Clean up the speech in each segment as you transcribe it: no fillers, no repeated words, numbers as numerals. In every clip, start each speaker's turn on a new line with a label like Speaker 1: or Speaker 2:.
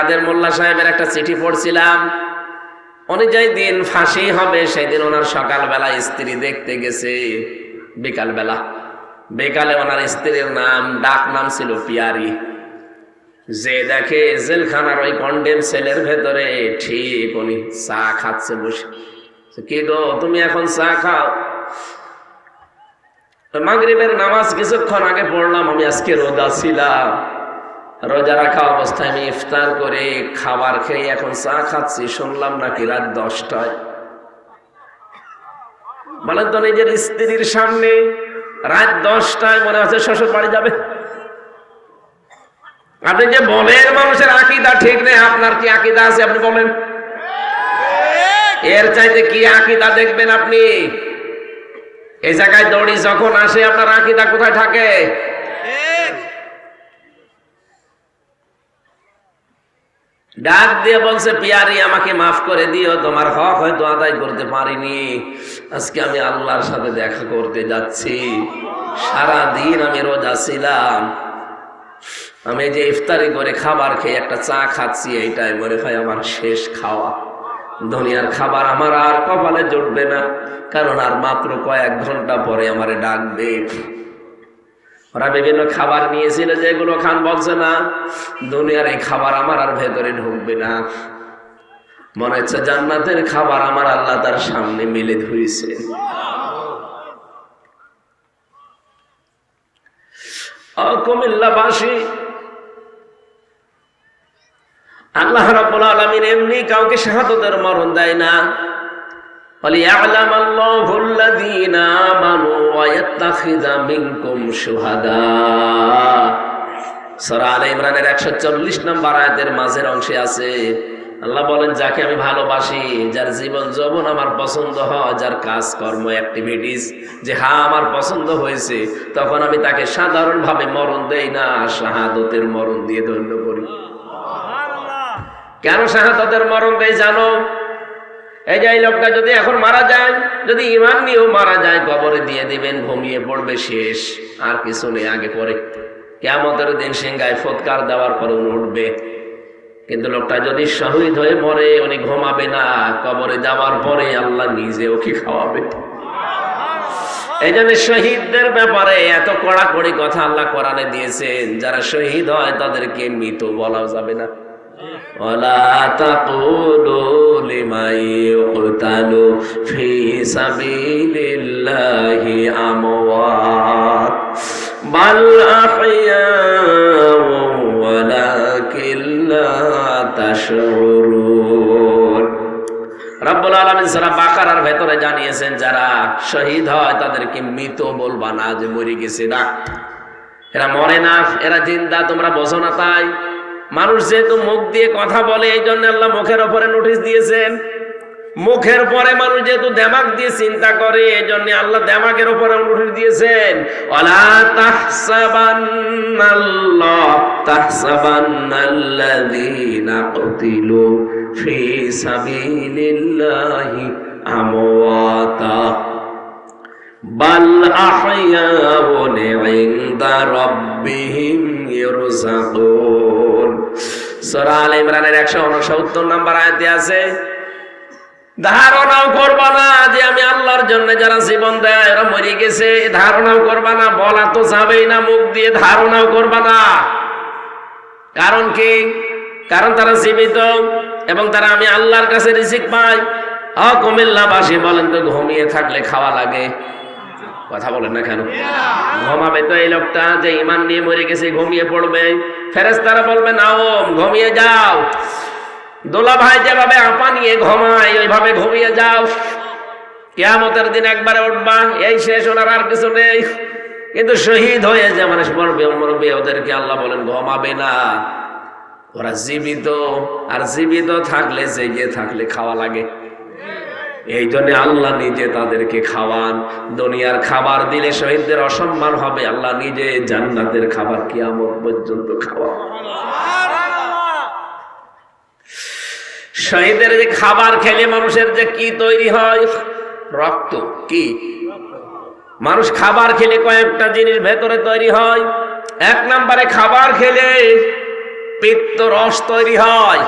Speaker 1: কাদের মোল্লা সাহেবের একটা চিঠি পড়ছিলাম। উনি যেই দিন ফাঁসি হবে সেই দিন ওনার সকালবেলা স্ত্রী দেখতে গেছে, বিকালে ওনার স্ত্রীর ডাক নাম ছিল পিয়ারি। যে দেখে জেলখানার ওই কন্ডেম সেলের ভেতরে ঠিক উনি চা খাচ্ছে বসে। কি গো, তুমি এখন চা খাও? মাগরিবের নামাজ কিছুক্ষণ আগে পড়লাম, আমি আজকে রোজা ছিলাম, রোজা রাখা অবস্থায় আমি ইফতার করে খাবার খেয়ে এখন চা খাচ্ছি, শুনলাম নাকি রাত 10টায়। বলেন তো, নিজের স্ত্রীর সামনে রাত 10টায় মনে হচ্ছে শ্বশুর বাড়ি যাবে। আপনি যে বলেন মানুষের আকীদা ঠিক নেই, আপনার কি আকীদা আছে আপনি বলেন? এর চাইতে কি আকীদা দেখবেন আপনি? এই জায়গায় দড়ি যখন আসে আপনার আকীদা কোথায় থাকে? ডাক দিয়ে বলছে, পিয়ারি আমাকে মাফ করে দিও, তোমার হক হয়তো আদায় করতে পারিনি, আজকে আমি আল্লাহর সাথে দেখা করতে যাচ্ছি, সারাদিন আমি রোজা ছিলাম, আমি যে ইফতারি করে খাবার খেয়ে একটা চা খাচ্ছি, এইটাই মনে হয় আমার শেষ খাওয়া। দুনিয়ার খাবার আমার আর কপালে জুটবে না, কারণ আর মাত্র কয়েক ঘন্টা পরে আমারে ডাকবে। ওরা বিভিন্ন খাবার নিয়েছিল, যেগুলো খান বলছে না, দুনিয়ার এই খাবার আমার আর ভেতরে ঢুকবে না। মনে হচ্ছে জান্নাতের খাবার আমার আল্লাহ তার সামনে মেলে ধরেছে। কুমিল্লাবাসী, আল্লাহ রাব্বুল আলামিন এমনি কাউকে শাহাদাতের মরণ দেয় না। ওয়ালিয়া'লামাল্লাহু আল্লাযীনা আমানু ওয়া ইয়াত্তাখিযা মিনকুম শুহাদা। সূরা আলে ইমরানের 140 নম্বর আয়াতের মাঝের অংশে আছে, আল্লাহ বলেন, যাকে আমি ভালোবাসি, যার জীবন যৌবন আমার পছন্দ হয়, যার কাজকর্ম অ্যাক্টিভিটিস যে আমার পছন্দ হয়েছে, তখন আমি তাকে সাধারণভাবে মরণ দেই না, শাহাদাতের মরণ দিয়ে ধন্য করি। কেন শাহাদাতের মরণ দেই জানো? এই যে এই লোকটা যদি এখন মারা যায়, যদি ঈমান নিয়েও মারা যায়, কবরে দিয়ে দিবেন, ঘুমিয়ে পড়বে, শেষ, আর কিছু নেই আগে পরে। কিয়ামতের দিন সিংহায় ফুৎকার দেওয়ার পরে উনি উঠবে। কিন্তু লোকটা যদি শহীদ হয়ে মরে, উনি ঘুমাবে না, কবরে যাওয়ার পরে আল্লাহ নিজে ওকে খাওয়াবে। এই জন্য শহীদদের ব্যাপারে এত কড়াকড়ি কথা আল্লাহ কোরআনে দিয়েছেন। যারা শহীদ হয় তাদেরকে মৃত বলা যাবে না। ওয়ালা তাকুলু লিমান ইউকতালু ফি সাবিলিল্লাহি আমওয়াত বাল আহইয়াউ ওয়ালাকিন লা তাশউরুন। রব্বুল আলামিন সূরা বাকারার ভেতরে জানিয়েছেন, যারা শহীদ হয় তাদেরকে মৃত বলবা না, যে মরে গেছে না, এরা মরে না, এরা জিন্দা, তোমরা বোঝো না। তাই মানুষ যেহেতু মুখ দিয়ে কথা বলে, এই জন্য আল্লাহ মুখের ওপরে নোটিশ দিয়েছেন। মুখের পরে মানুষ যেহেতু দিমাগ দিয়ে চিন্তা করে, এই জন্য আল্লাহ দিমাগের উপরে নোটিশ দিয়েছেন, ওয়ালা তাহসাবান্নাল্লাযীনা কুতিলু ফি সাবিলিল্লাহি আমওয়াতা বাল আহইয়াউন ইনদা রাব্বিহিম ইরযাকুন। সূরা আলে ইমরানের 169 নম্বর আয়াতে আছে, ধারণাও করবা না যে আমি আল্লাহর জন্য যারা জীবন দেয় এরা মরে গেছে, ধারণাও করবা না, বলা তো যাবেই না মুখ দিয়ে, ধারণাও করবা না। কারণ কি? কারণ তারা জীবিত এবং তারা আমি আল্লাহর কাছে রিজিক পাই। কুমিল্লাবাসী বলেন তো, ঘুমিয়ে থাকলে খাওয়া লাগে? কথা বলেন না কেন? ঘুমাবে তো এই লোকটা, যে ঈমান নিয়ে মরে গেছে, ঘুমিয়ে পড়বে। ফেরেশতারা বলবে, নাও ঘুমিয়ে যাও। দোলা ভাই যেভাবে আপা নিয়ে ঘুমায়, ওইভাবে ঘুমিয়ে যাও, কিয়ামতের দিন একবারে উঠবা, এই শেষ, ওনার আর কিছু নেই। কিন্তু শহীদ হয়ে যে মানুষ মরবে, ওদেরকে আল্লাহ বলেন ঘুমাবে না, ওরা জীবিত, আর জীবিত থাকলে, জেগে থাকলে খাওয়া লাগে। এই জন্য আল্লাহ নিজে তাদেরকে খাওয়ান। দুনিয়ার খাবার দিলে শহীদদের অসম্মান হবে, আল্লাহ নিজে জান্নাতের খাবার কিয়ামত পর্যন্ত খাওয়ান। শহীদের যে খাবার খেলে মানুষের যে কি তৈরি হয়, রক্ত। কি মানুষ খাবার খেলে কয়েকটা জিনিস ভেতরে তৈরি হয়। এক নম্বরে খাবার খেলে পিত্ত রস তৈরি হয়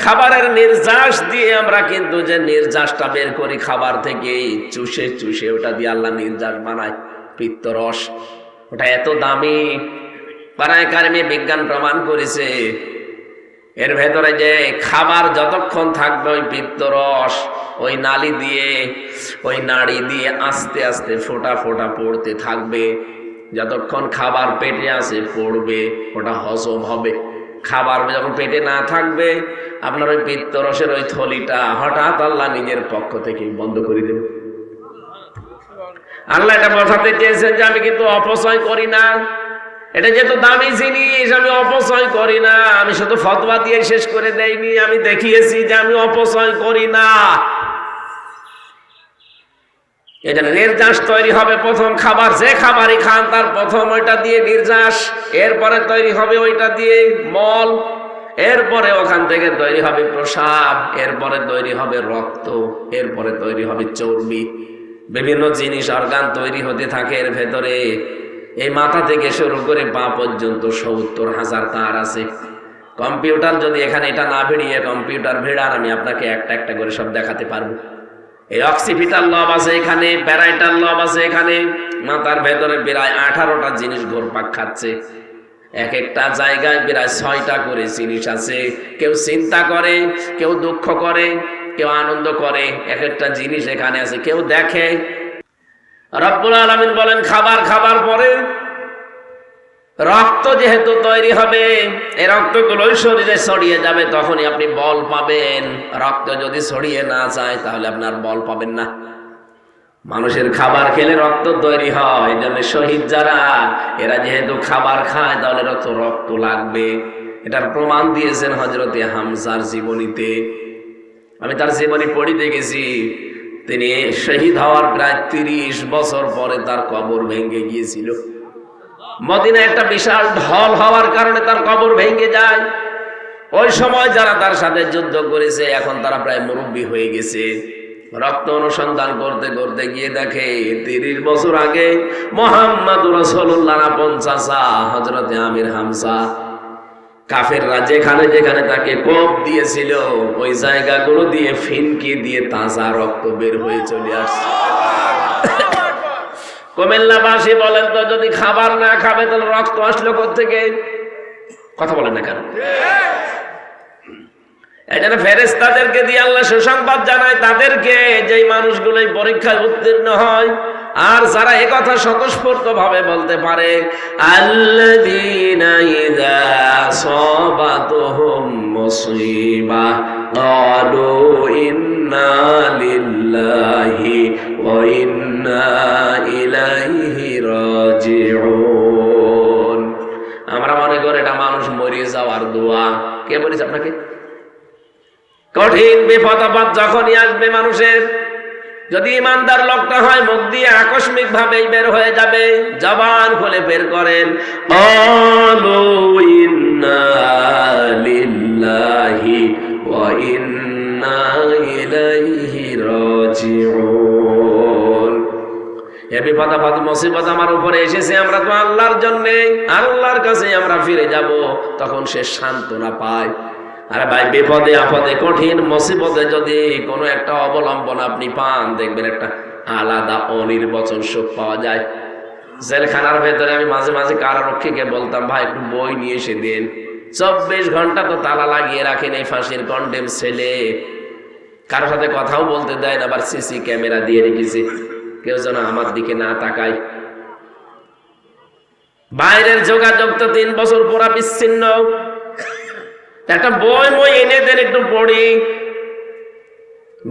Speaker 1: খাবারের নির্যাস দিয়ে। আমরা কিন্তু যে নির্যাসটা বের করি খাবার থেকে চুষে চুষে, ওটা দিয়ে আল্লাহ নির্যাস বানায় পিত্ত রস। ওটা এত দামি, পারায় কারিমে বিজ্ঞান প্রমাণ করেছে এর ভেতরে যে খাবার যতক্ষণ থাকবে ওই পিত্ত রস ওই নালী দিয়ে ওই নাড়ি দিয়ে আস্তে আস্তে ফোঁটা ফোঁটা পড়তে থাকবে। যতক্ষণ খাবার পেটে আসে পড়বে, ওটা হজম হবে। খাবার যখন পেটে না থাকবে আপনার ওই পিত্ত রসের ওই থলিটা হঠাৎ আল্লাহ নিজের পক্ষ থেকে বন্ধ করে দেবে। আল্লাহ এটা বোঝাতে চেয়েছেন যে আমি কিন্তু অপচয় করি না, এটা যেহেতু দামি জিনিস আমি অপচয় করি না। আমি শুধু ফতোয়া দিয়ে শেষ করে দেইনি, আমি দেখিয়েছি যে আমি অপচয় করি না। এটা নির্যাস তৈরি হবে প্রথম খাবার, যে খাবারই খান তার প্রথম ওইটা দিয়ে নির্যাস, এরপরে তৈরি হবে ওইটা দিয়ে মল, এরপরে ওখান থেকে তৈরি হবে প্রসাব, এরপরে তৈরি হবে রক্ত, এরপরে তৈরি হবে চর্বি। বিভিন্ন জিনিস অর্গান তৈরি হতে থাকে এর ভেতরে। এই মাথা থেকে শুরু করে পা পর্যন্ত ৭০,০০০ তার আছে। কম্পিউটার যদি এখানে এটা না ভিড়িয়ে কম্পিউটার ভিড়ান, আমি আপনাকে একটা একটা করে সব দেখাতে পারবো। এই অক্সিপিটাল লব আছে এখানে, প্যারাইটাল লব আছে এখানে। মাথার ভেতরে প্রায় 18টা জিনিস ঘুরপাক খাচ্ছে। এক একটা জায়গায় প্রায় 6টা করে জিনিস আছে। কেউ চিন্তা করে, কেউ দুঃখ করে, কেউ আনন্দ করে। এক একটা জিনিস এখানে আছে, কেউ দেখে। রব্বুল আলামিন বলেন খাবার খাবার পরে রক্ত যেহেতু তৈরি হবে, এই রক্তগুলোই শরীরে ছড়িয়ে যাবে, তখনই আপনি বল পাবেন। রক্ত যদি ছড়িয়ে না যায় তাহলে আপনার বল পাবেন না। মানুষের খাবার খেলে রক্ত তৈরি হয়, এই জন্য শহীদ যারা এরা যেহেতু খাবার খায় তাহলে রক্ত লাগবে। এটার প্রমাণ দিয়েছেন হযরতে হামজার জীবনীতে। আমি তার জীবনী পড়িতে গেছি। তিনি শহীদ হওয়ার প্রায় 30 বছর পরে তার কবর ভেঙে গিয়েছিল। মদিনায় একটা বিশাল ঢল হওয়ার কারণে তার কবর ভেঙে যায়। ওই সময় যারা তার সাথে যুদ্ধ করেছে এখন তারা প্রায় মুরব্বী হয়ে গেছে। রক্ত অনুসন্ধান করতে করতে গিয়ে দেখে 30 বছর আগে মুহাম্মদুর রাসূলুল্লাহ আপন চাচা হযরতে আমির হামজা কাফেররা যেখানে যেখানে তাকে কোপ দিয়েছিল ওই জায়গাগুলো দিয়ে ফিনকি দিয়ে তাজা রক্ত বের হয়ে চলে আসছে। কুমিল্লাবাসী বলেন তো, যদি খাবার না খাবে তাহলে রক্ত আসলো কোত্থেকে? কথা বলেন না কেন? এজন্য ফেরেশতাদেরকে দিয়ে আল্লাহ সুসংবাদ জানায় তাদেরকে, যেই মানুষগুলো এই পরীক্ষায় উত্তীর্ণ হয় আর যারা এই কথা স্বতঃস্ফূর্ত ভাবে বলতে পারে, আল্লাযীনা ইযা আসাবাতুহুম মুসিবা ক্বালু ইন্না লিল্লাহি ওয়া ইন্না ইলাইহি রাজিউন। আমরা মনে করি এটা মানুষ মরে যাওয়ার দোয়া। কে বলেছে আপনাকে? কঠিন বিপদ আপদ যখনই আসবে মানুষের, যদি ইমানদার লোকটা হয় মুখ দিয়ে আকস্মিক ভাবেই বের হয়ে যাবে। জবান খুলে বের করেন, ক্বালু ইন্না লিল্লাহি ওয়া ইন্না ইলাইহি রাজিউন। এই বিপদ আপদ মুসিবত আমার উপরে এসেছে, আমরা তো আল্লাহর জন্যে, আল্লাহর কাছে আমরা ফিরে যাব। তখন সে সান্ত্বনা পায়। আরে ভাই, বিপদে আপদে কঠিন মুসিবতে যদি কোনো একটা অবলম্বন আপনি পান, দেখবেন একটা আলাদা অনির্বচন সুখ পাওয়া যায়। জেলখানার ভেতরে আমি মাঝে মাঝে কারারক্ষীকে বলতাম, ভাই একটু বই নিয়ে এসে দিন। 24 ঘন্টা তো তালা লাগিয়ে রাখেন এই ফাঁসির কন্ডেম ছেলে, কারোর সাথে কথাও বলতে দেয় না। আবার সিসি ক্যামেরা দিয়ে রেখেছে, কেউ যেন আমার দিকে না তাকায়। বাইরের যোগাযোগ তো 3 বছর পুরা বিচ্ছিন্ন। একটা বই এনে দেন, একটু পড়ি।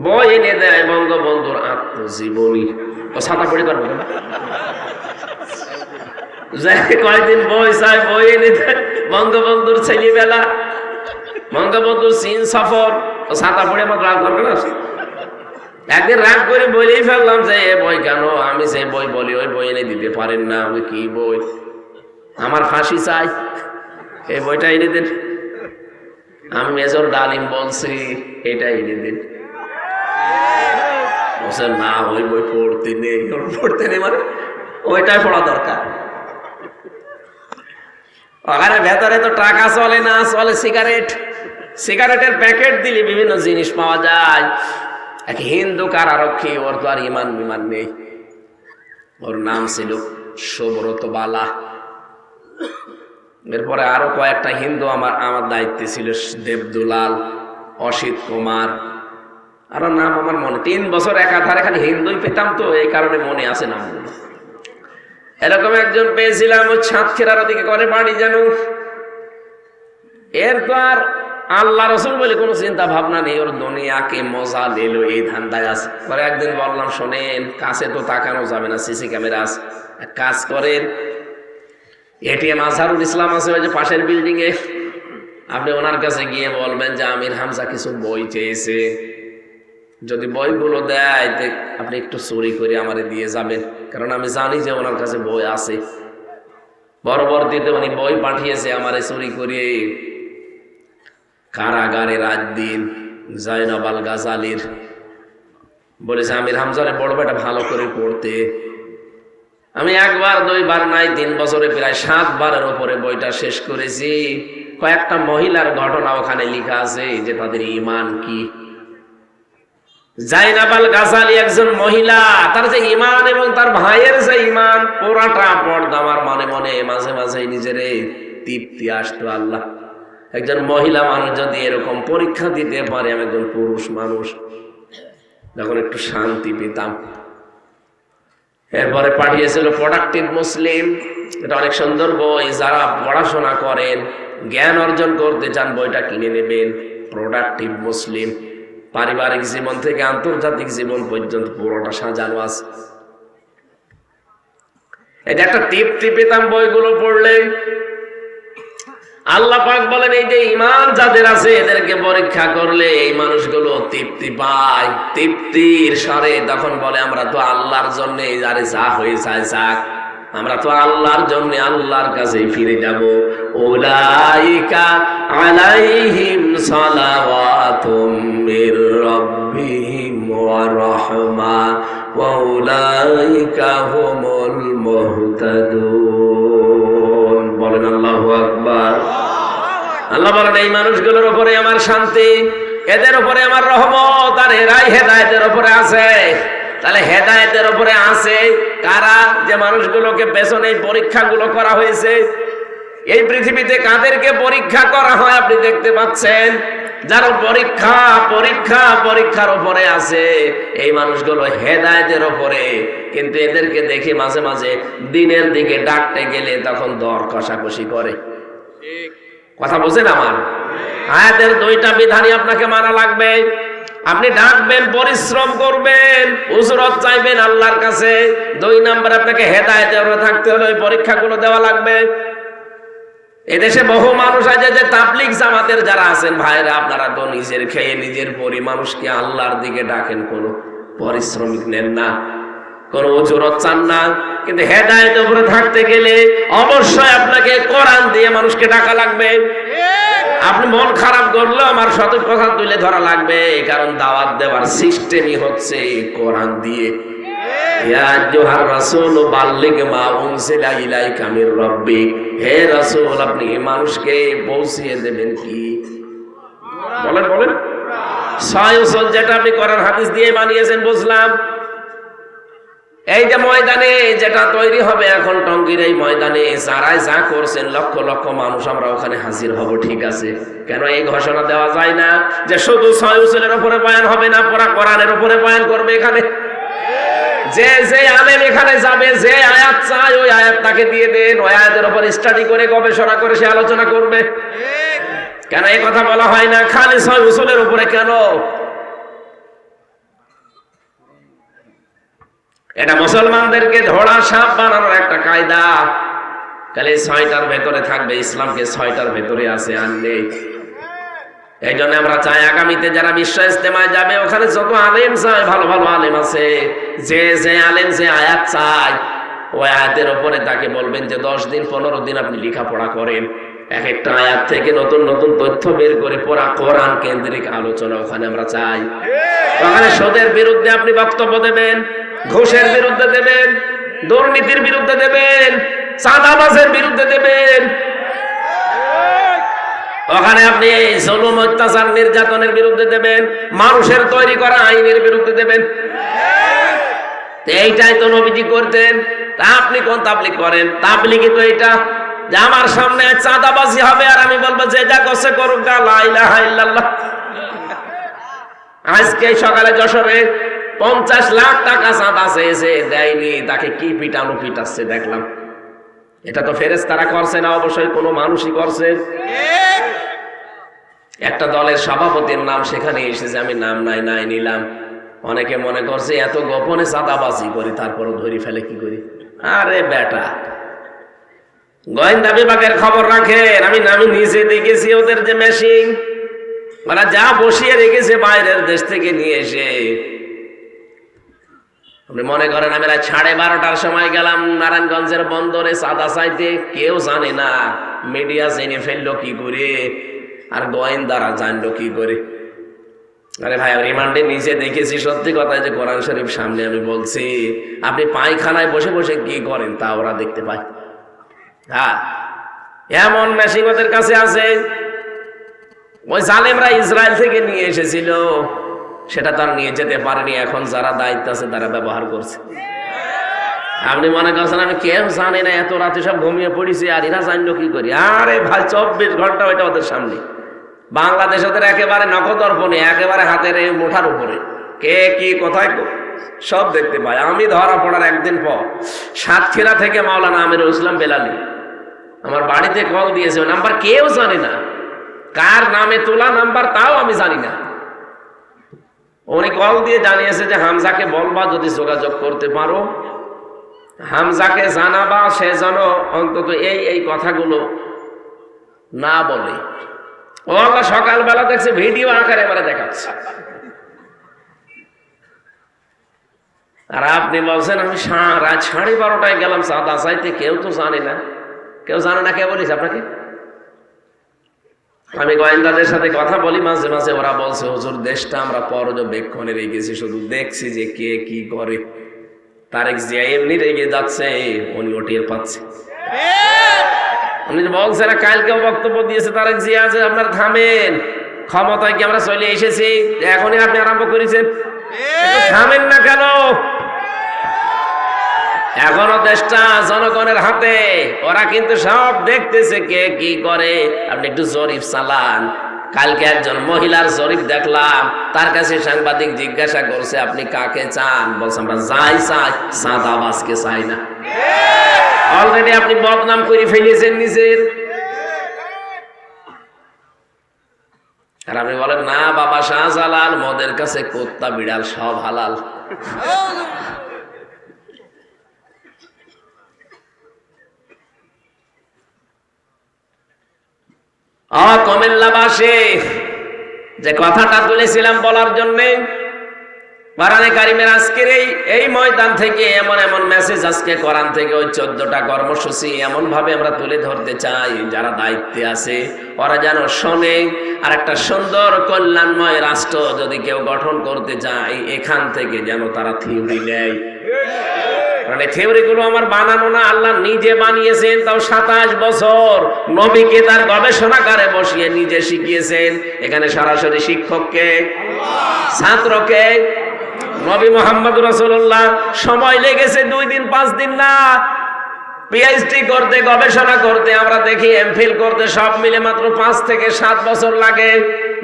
Speaker 1: বই এনে দেয় বঙ্গবন্ধুর আত্মজীবনী। ও ছাতা পড়ি করবে না, কয়েকদিন বই চাই, বই এনে দেয় বঙ্গবন্ধুর ছেলেবেলা, বঙ্গবন্ধুর চীন সফর। ও ছাতা পড়ে আমার রাগ করবে না। একদিন রাগ করে বলেই ফেললাম যে এ বই কেন? আমি যে বই বলি ওই বই এনে দিতে পারেন না। আমি কি বই? আমার ফাঁসি চাই, এই বইটা এনে দেন। আমি মেজর ডালিম বলছি এটা এনে দিন। না, ওই বই পড়তে নেই। মানে ওইটাই পড়া দরকার। ওখানে ভেতরে তো টাকা চলে না, চলে সিগারেট। সিগারেটের প্যাকেট দিলে বিভিন্ন জিনিস পাওয়া যায়। এক হিন্দু কারারক্ষী, ওর তো আর ইমান বিমান নেই। ওর নাম ছিল সুব্রত বালা। এরপরে আরো কয়েকটা হিন্দু আমার দায়িত্বে ছিল, দেবদুলাল, অসিত কুমার, আরো নাম আমার মনে। 3 বছর একাধারে খালি হিন্দুই পেতাম, তো এই কারণে মনে আছে নামগুলো। এরকম একজন পেয়েছিলাম, ওই সাতক্ষীরার ওদিকে করে বাড়ি যেন। এর তো আর আল্লাহ রসুল বলে কোনো চিন্তা ভাবনা নেই, ওর দুনিয়াকে মজা নিল এই ধান্দায় আছে। পরে একদিন বললাম, শোনেন, কাছে তো তাকানো যাবে না, সিসি ক্যামেরা আছে, এক কাজ করেন, এটিএম আজহারুল ইসলাম আছে ওই যে পাশের বিল্ডিং এ, আপনি ওনার কাছে গিয়ে বলবেন যে আমির হামজা কিছু বই চেয়েছে, যদি বইগুলো দেয় আপনি একটু চুরি করে আমারে দিয়ে যাবেন, কারণ আমি জানি যে ওনার কাছে বই আছে। পরবর্তীতে উনি বই পাঠিয়েছে আমারে চুরি করে। কারাগারে রাত দিন জয়নাব আল গাজালির বলেছে আমির হামজারে বড় বেটা ভালো করে পড়তে। আমি 1 বার 2 বার নাই, 3 বছরে প্রায় 7 বারের ওপরে বইটা শেষ করেছি। কয়েকটা মহিলার ঘটনা ওখানে লেখা আছে যে তাদের ঈমান কি। জয়নাব আল গাজালি একজন মহিলা, তার যে ঈমান এবং তার ভাইয়ের যে ঈমান পুরাটা পর্দা। আমার মনে মনে মাঝে মাঝে নিজের তৃপ্তি আসতো, আল্লাহ, একজন মহিলা মানুষ যদি এরকম পরীক্ষা দিতে পারে, আমি একজন পুরুষ মানুষ, যখন একটু শান্তি পেতাম। এরপরে পাঠিয়েছিল প্রোডাক্টিভ মুসলিম, এটা অনেক সুন্দর বই, যারা পড়াশোনা করেন, জ্ঞান অর্জন করতে চান, বইটা কিনে নেবেন। প্রোডাক্টিভ মুসলিম, পারিবারিক জীবন থেকে আন্তর্জাতিক জীবন পর্যন্ত পুরোটা সাজানো আছে। এটা একটা তৃপ্তি পেতাম বইগুলো পড়লে। আল্লাহ পাক বলেন, এই যে ঈমান যাদের আছে এদেরকে পরীক্ষা করলে এই মানুষগুলো তৃপ্তি পায়। তৃপ্তির সারে তখন বলে, আমরা তো আল্লাহর জন্য, যারে যা হয়ে যায় যাক, আমরা তো আল্লাহর জন্য আল্লাহর কাছে ফিরে যাব। উলাইকা আলাইহিম সালাওয়াতুম মির রাব্বিহিম ওয়া রাহমা ওয়া উলাইকা হুমুল মুহতাদুন। বলেন আল্লাহু আকবার। আল্লাহ বলেন, এই মানুষগুলোর উপরে আমার শান্তি, এদের উপরে আমার রহমত, আর এরাই হেদায়েতের উপরে আছে। তাহলে হেদায়েতের উপরে আছে কারা? যে মানুষগুলোকে পেছনে এই পরীক্ষাগুলো করা হয়েছে। এই পৃথিবীতে কাদেরকে পরীক্ষা করা হয় আপনি দেখতে পাচ্ছেন? যারা পরীক্ষার উপরে আছে, এই মানুষগুলো হেদায়েতের উপরে। কিন্তু এদেরকে দেখে মাঝে মাঝে দিনের দিকে ডাকতে গেলে তখন দর কষাকষি করে। কথা বোঝেন আমার? আয়াতের 2টা বিধানই আপনাকে মানা লাগবে। আপনি ডাকবেন, পরিশ্রম করবেন, উজরত চাইবেন আল্লাহর কাছে। 2 নাম্বার, আপনাকে হেদায়েতের উপরে থাকতে হলে ওই পরীক্ষাগুলো দেওয়া লাগবে। এদেশে বহু মানুষ আছে যে তাবলীগ জামাতের যারা আছেন ভাইরা, আপনারা তো নিজের খেয়ে নিজের পরি মানুষকে আল্লাহর দিকে ডাকেন, কোনো পরিশ্রমিক নেন না, কোনো উজরত চান না। কিন্তু হেদায়েতের উপরে থাকতে গেলে অবশ্যই আপনাকে কোরআন দিয়ে মানুষকে ডাকা লাগবে। আপনি মন খারাপ করলে আমার সঠিক কথা তুলে ধরা লাগবে, কারণ দাওয়াত দেওয়ার সিস্টেমই হচ্ছে কোরআন দিয়ে। ইয়া আইয়ুহার রাসূল বাল্লিগ মা উনজিলা ইলাইকা মির রাব্বিক, হে রাসূল আপনি মানুষকে পৌঁছিয়ে দেবেন কি? বলেন বলেন। সহিহ যেটা আপনি কোরআন হাদিস দিয়ে বানিয়েছেন বুঝলাম। এই যে ময়দানে যেটা তৈরি হবে এখন টঙ্গীর এই ময়দানে, যারাই যা করছেন লক্ষ লক্ষ মানুষ আমরা ওখানে হাজির হব, ঠিক আছে। কেন এই ঘোষণা দেওয়া যায় না যে শুধু সহিহের উপরে বয়ান হবে না, পুরা কোরআনের উপরে বয়ান করবে? এখানে যে আলেম এখানে যাবে, যে আয়াত চায় ওই আয়াত তাকে দিয়ে দেন, ওই আয়াতের উপর স্টাডি করে গবেষণা করে সে আলোচনা করবে। কেন এই কথা বলা হয় না খালি সহিহের উপরে? কেন? এটা মুসলমানদেরকে ধরা সাপ বানানোর একটা কায়দা। খালি 6টার ভেতরে থাকবে, ইসলামকে 6টার ভেতরে আছে, আর নেই। এই জন্য আমরা চাই আগামীতে যারা বিশ্ব ইজতেমায় যাবে, ওখানে যত আলেম চায়, ভালো ভালো আলেম আছে, যে আলেম যে আয়াত চায় ওই আয়াতের উপরে তাকে বলবেন যে 10 দিন 15 দিন আপনি লেখাপড়া করেন, এক একটা আয়াত থেকে নতুন নতুন তথ্য বের করে পড়া কোরআন কেন্দ্রিক আলোচনা ওখানে আমরা চাই। ওখানে সুদের বিরুদ্ধে আপনি বক্তব্য দেবেন, ঘুষের বিরুদ্ধে দেবেন, দুর্নীতির বিরুদ্ধে দেবেন, চাঁদাবাজের বিরুদ্ধে দেবেন, ওখানে আপনি জুলুম, অত্যাচার, নির্যাতনের বিরুদ্ধে দেবেন, মানুষের তৈরি করা আইনের বিরুদ্ধে দেবেন। এইটাই তো নবীজি করতেন। তা আপনি কোন তাবলীগ করেন? তাবলীগই তো এটা যে আমার সামনে চাঁদাবাজি হবে আর আমি বলবো যে যা করছে করুক, লা ইলাহা ইল্লাল্লাহ। আজকে সকালে যশোরে 50 লাখ টাকা চাঁদা চেয়েছে, দেয়নি, তাকে কি পিটানো পিটাচ্ছে দেখলাম। এটা তো ফেরেশতারা করছে না, অবশ্যই কোনো মানুষই করছে। একটা দলের সভাপতির নাম সেখানে এসেছে, আমি নাম নাই নিলাম। অনেকে মনে করছে এত গোপনে চাঁদাবাজি করি তারপরও ধরি ফেলে কি করি। আরে বেটা, গোয়েন্দা বিভাগের খবর রাখেন। আমি নিজে দেখেছি ওদের যে মেশিন, ওরা যা বসিয়ে রেখেছে বাইরের দেশ থেকে নিয়ে এসে। আপনি মনে করেন আমি রাত 12:30টার সময় গেলাম নারায়ণগঞ্জের বন্দরে চাঁদা চাইতে, কেউ জানে না। মিডিয়া জেনে ফেললো কি করে, আর গোয়েন্দারা জানলো কি করে। আরে ভাই, রিমান্ডে নিচে দেখেছি সত্যি কথা, যে কোরআন শরীফ সামনে আমি বলছি, আপনি পায়খানায় বসে বসে কি করেন তা ওরা দেখতে পায়। হ্যাঁ, এমন মেশিন ওদের কাছে আছে। ওই জালেমরা ইসরায়েল থেকে নিয়ে এসেছিল, সেটা তার নিয়ে যেতে পারেনি। এখন যারা দায়িত্ব আছে তারা ব্যবহার করছে। আপনি মনে করছেন আমি কেউ জানি না, এত রাতে সব ঘুমিয়ে পড়েছি আর এরা জানলো কি করি। আরে ভাই, 24 ঘন্টা ওইটা ওদের সামনে। বাংলাদেশ ওদের একেবারে নখদর্পণে, একেবারে হাতের এই মুঠার উপরে, কে কি কোথায় সব দেখতে পায়। আমি ধরা পড়ার একদিন পর সাতক্ষীরা থেকে মাওলানা আমিরুল ইসলাম বেলালি আমার বাড়িতে কল দিয়েছে। ওই নাম্বার কেউ জানে না, কার নামে তোলা নাম্বার তাও আমি জানি না। উনি কল দিয়ে জানিয়েছে যে হামজাকে বলবা যদি যোগাযোগ করতে পারো, হামজাকে জানাবা সে যেন অন্তত এই কথাগুলো না বলে। ও আল্লাহ, সকালবেলা দেখছে ভিডিও আকারে এবারে দেখাচ্ছে। আর আপনি বলছেন আমি রাত 12:30টায় গেলাম চাঁদা চাইতে, কেউ তো জানে না। কেউ জানে না কে বলিস আপনাকে? আমি গোয়েন্দাদের সাথে কথা বলি মাঝে মাঝে, ওরা বলছে হুজুর দেশটা আমরা পর্যবেক্ষণে রেখেছি, শুধু দেখছি যে কে কি করে। তারেক জিয়া এমনি রেগে যাচ্ছে, উনিও টের পাচ্ছে। উনি বলছে না, কালকেও বক্তব্য দিয়েছে তারেক জিয়া যে আপনার থামেন, ক্ষমতায় কি আমরা চলে এসেছি, এখনই আপনি আরম্ভ করেছেন, থামেন না কেন? এখনো দেশটা জনগণের হাতে, ওরা কিন্তু সব দেখতেছে কে কি করে। আপনি একটু জরিপ চালান। কালকে একজন মহিলার জরিপ দেখলাম, তার কাছে সাংবাদিক জিজ্ঞাসা করছে আপনি কাকে চান? বলছে আমরা যাই চাই, চাঁদাবাজকে চাই না। অলরেডি আপনি বদনাম করে ফেলেছেন নিজের। আর আপনি বলেন না বাবা শাহজালাল, মদের কাছে কুত্তা বিড়াল সব হালাল। কুমিল্লাবাসী, যে কথাটা তুলেছিলাম বলার জন্য, কোরআনে কারিমের আজকের এই ময়দান থেকে এমন এমন মেসেজ আজকে কোরআন থেকে ওই 14টা কর্মসূচি এমন ভাবে আমরা তুলে ধরতে চাই, যারা দায়িত্বে আছে ওরা যেন শোনে। আর একটা সুন্দর কল্যাণময় রাষ্ট্র যদি কেউ গঠন করতে চায়, এখান থেকে যেন তারা থিওরি নেয়। মানে থিওরি গুলো আমার বানানো না, আল্লাহ নিজে বানিয়েছেন, তাও 27 বছর নবীকে তার গবেষণাগারে বসিয়ে নিজে শিখিয়েছেন। এখানে সরাসরি শিক্ষককে, ছাত্রকে নবী মুহাম্মদ রাসূলুল্লাহ। সময় লেগেছে 2 দিন 5 দিন না, পিএইচডি করতে, গবেষণা করতে, আমরা দেখি এমফিল করতে সব মিলে মাত্র 5 থেকে 7 বছর লাগে।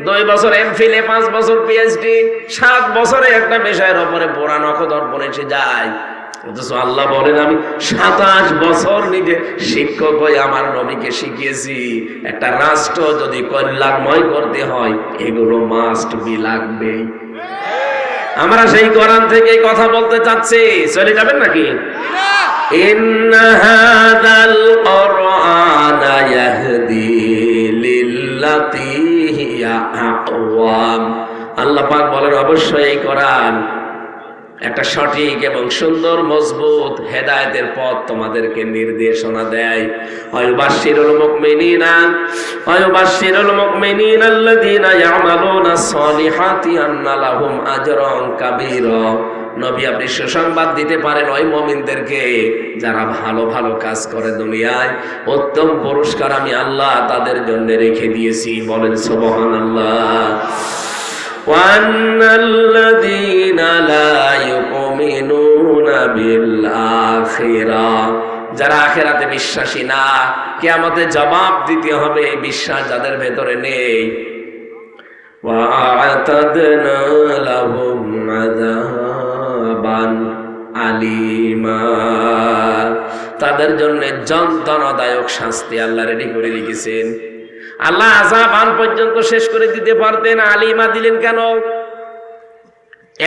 Speaker 1: 2 বছর এমফিলে, 5 বছর পিএইচডি, 7 বছরে একটা বিষয়ের উপরে পুরা নখদর্পণ এসে যায়। অথচ আল্লাহ বলেন আমি 27 বছর নিজে শিক্ষক হয়ে আমার নবীকে শিখিয়েছি। একটা রাষ্ট্র যদি কল্যাণময় করতে হয়, এগুলো মাস্ট বি লাগবে। আমরা সেই কোরআন থেকে কথা বলতে চাচ্ছি, চলে যাবেন নাকি? ইন্না হাযাল কুরআনা ইয়াহদি লিল্লাতী হিয়া আকওয়াম। আল্লাহ পাক বলেন অবশ্যই এই কোরআন একটা সঠিক এবং সুন্দর মজবুত হেদায়েতের পথ তোমাদেরকে নির্দেশনা দেয়। ওয়ায়ুবাশশিরুল মুমিনিনা আল্লাযীনা ইয়া'মালুনাস সালিহাতি আন্না লাহুম আজরান কাবীরা। নবী আপনি সুসংবাদ দিতে পারেন ওই মুমিনদেরকে যারা ভালো ভালো কাজ করে দুনিয়ায় উত্তম পুরস্কার আমি আল্লাহ তাদের জন্য রেখে দিয়েছি। বলেন সুবহানাল্লাহ। ওয়ান্নাল্লাযীনা লা ইউমিনুনা বিল আখিরাহ, যারা আখিরাতে বিশ্বাসী না, কিয়ামতে জবাব দিতে হবে, বিশ্বাস যাদের ভেতরে নেই। ওয়া'আতাদনা লাহুম আযাবান আলীমা, তাদের জন্য যন্ত্রণাদায়ক শাস্তি আল্লাহ রেডি করে রেখেছেন। আল্লাহ আযাবান পর্যন্ত শেষ করে দিতে পারতেন, আলীমা দিলেন কেন?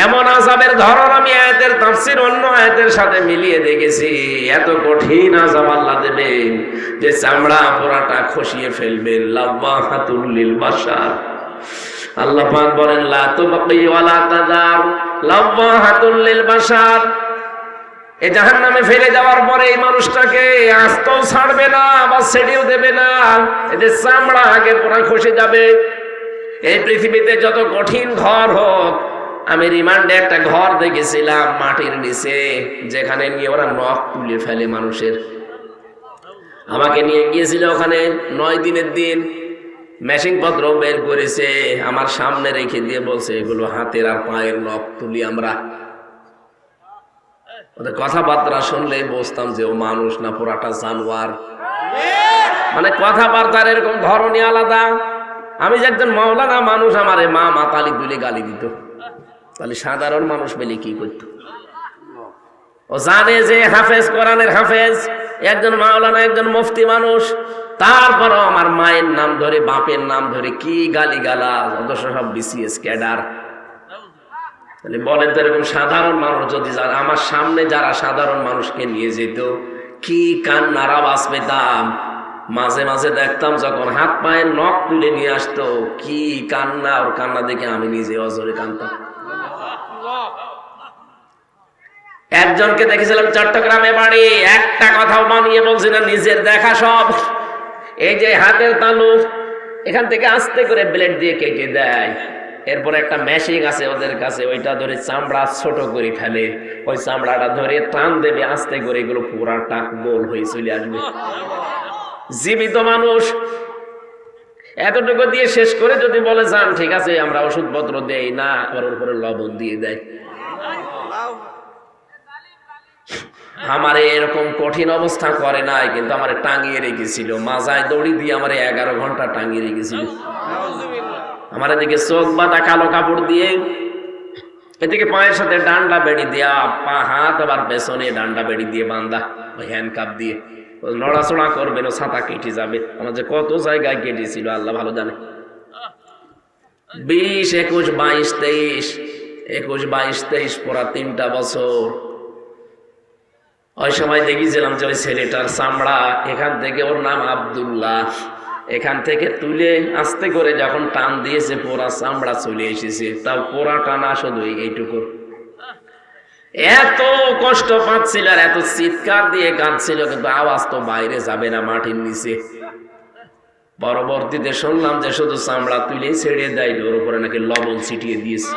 Speaker 1: এমন আযাবের ধরন আমি আয়াতের তাফসীর অন্য আয়াতের সাথে মিলিয়ে দেখেছি। এত কঠিন আযাব আল্লাহ দেবেন যে চামড়া পোড়াটা খসিয়ে ফেলবেন। লাওয়াহাতুল লিল বাশার, আল্লাহ পাক বলেন লা তুবকি ওয়ালা তাযার, লাওয়াহাতুল লিল বাশার। এই জাহান্নামে ফেলে যাওয়ার পরে এই মানুষটাকে আস্তেও ছাড়বে না বা ছেড়েও দেবে না, এদের চামড়া আগে পোড়া খসে যাবে। এই পৃথিবীতে যত কঠিন ঘর হোক, আমি রিমান্ডে একটা ঘর দেখেছিলাম মাটির নিচে, যেখানে নিয়ে ওরা নখ তুলে ফেলে মানুষের। আমাকে নিয়ে গিয়েছিল ওখানে 9 দিনের দিন, মেশিন পত্র বের করেছে আমার সামনে রেখে দিয়ে বলছে এগুলো হাতের আর পায়ের নখ তুলি আমরা। ওদের কথাবার্তা শুনলে বুঝতাম যে ও মানুষ না পুরাটা জানোয়ার। মানে কথাবার্তার এরকম ধরনই আলাদা। আমি যে একজন মাওলানা মানুষ, আমারে মা মাতালি তুলে গালি দিত, তাহলে সাধারণ মানুষ পেলে কি করত? ও জানে যে হাফেজ, কোরআনের হাফেজ, একজন মাওলানা, একজন মুফতি মানুষ, তারপরও আমার মায়ের নাম ধরে বাপের নাম ধরে কি গালি গালা, অথচ সব বিসিএস ক্যাডার। তাহলে বলেন তো এরকম সাধারণ মানুষ যদি আমার সামনে যারা সাধারণ মানুষকে নিয়ে যেত, কি কান্নার আওয়াজ পেতাম। মাঝে মাঝে দেখতাম যখন হাত পায়ের নখ তুলে নিয়ে আসতো, কি কান্না, ওর কান্না দেখে আমি নিজে অজরে কাঁদতাম। একজনকে দেখেছিলাম চট্টগ্রামে বাড়ি, একটা কথাও বানিয়ে বলছি না, নিজের দেখা সব। এই যে হাতের তালু, এখান থেকে আস্তে করে ব্লেড দিয়ে কেটে দেয়, এরপরে একটা মেশিন আছে ওদের কাছে, ওইটা ধরে চামড়া ছোট করে ফেলে, ওই চামড়াটা ধরে টান দেবে আস্তে করে, এগুলো পুরাটা গোল হয়ে চলে আসবে। জীবিত মানুষ এতটুকু দিয়ে শেষ করে যদি বলে যান ঠিক আছে আমরা ওষুধপত্র দেই না, ওর উপরে লবণ দিয়ে দেয়। আমার এরকম কঠিন অবস্থা করে নাই, কিন্তু আমার টাঙিয়ে রেখেছিল, মাজায় দড়ি দিয়ে আমার 11 ঘন্টা টাঙিয়ে রেখেছিল। আমার এদিকে চোখ বাঁধা কালো কাপড় দিয়ে, এদিকে পায়ের সাথে ডান্ডা বেড়ি দেয়া, পা হাত আবার পেছনে ডান্ডা বেড়ি দিয়ে বাঁধা, ওই হ্যান্ডকাপ দিয়ে নড়াচড়া করবে না, ছাতা কেটে যাবে। আমার যে কত জায়গায় কেটেছিল আল্লাহ ভালো জানে। 20, 21, 22, 23, 21, 22, 23 পড়া 3টা বছর। ওই সময় দেখেছিলাম যে ওই ছেলেটার চামড়া এখান থেকে, ওর নাম আব্দুল্লাহ, এখান থেকে তুলে আস্তে করে যখন টান দিয়েছে পোড়া চামড়া চলে এসেছে। তাও পোড়া টানা শুধু এইটুকু। এত কষ্ট পাচ্ছিল আর এত চিৎকার দিয়ে কাঁদছিল, কিন্তু আওয়াজ তো বাইরে যাবে না, মাটির নিচে। পরবর্তীতে শুনলাম যে শুধু চামড়া তুলে ছেড়ে দেয়, ওর উপরে নাকি লবণ ছিটিয়ে দিয়েছে।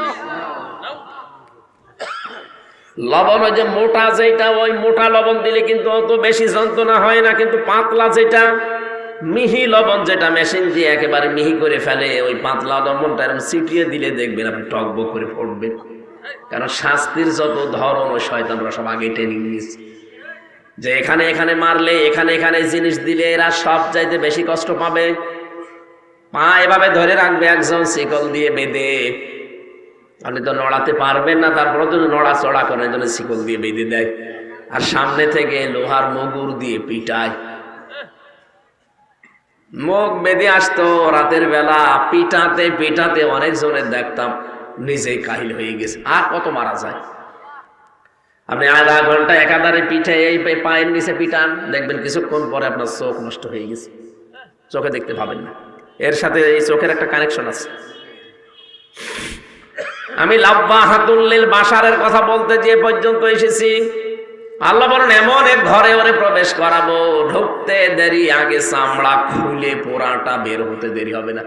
Speaker 1: লবণ ওই যে মোটা যেটা, ওই মোটা লবণ দিলে কিন্তু অত বেশি যন্ত্রণা হয় না, কিন্তু পাতলা যেটা মিহি লবণ, যেটা মেশিন দিয়ে একেবারে মিহি করে ফেলে, ওই পাতলা লবণটা এরকম ছিটিয়ে দিলে দেখবেন আপনি টকবক করে পড়বেন। কারণ শাস্তির যত ধরন ওই শয়তানরা সব আগে ট্রেনিং নিয়েছে, যে এখানে এখানে মারলে, এখানে এখানে জিনিস দিলে এরা সব চাইতে বেশি কষ্ট পাবে। পা এভাবে ধরে রাখবে একজন শিকল দিয়ে বেঁধে, আপনি তো নড়াতে পারবেন না, তারপরে যদি নড়াচড়া করেন এই জন্য শিকল দিয়ে বেঁধে দেয়, আর সামনে থেকে লোহার মগুর দিয়ে পিটায়। মুখ বেঁধে আসতো রাতের বেলা, পিটাতে পিটাতে অনেক জনের দেখতাম নিজেই কাহিল হয়ে গেছে। আর কত মারা যায়? আপনি আধা ঘন্টা একাধারে পিঠে এই পায়ের নিচে পিটান, দেখবেন কিছুক্ষণ পরে আপনার চোখ নষ্ট হয়ে গেছে, চোখে দেখতে পাবেন না। এর সাথে এই চোখের একটা কানেকশন আছে। আমি লাওয়াহাতুল লিল বাশারের কথা বলতে যে পর্যন্ত এসেছি, আল্লাহ বলেন এমন এক ঘরে ওরে প্রবেশ করাবো, ঢুকতে দেরি, আগে চামড়া খুলে পোড়াটা বের হতে দেরি হবে না।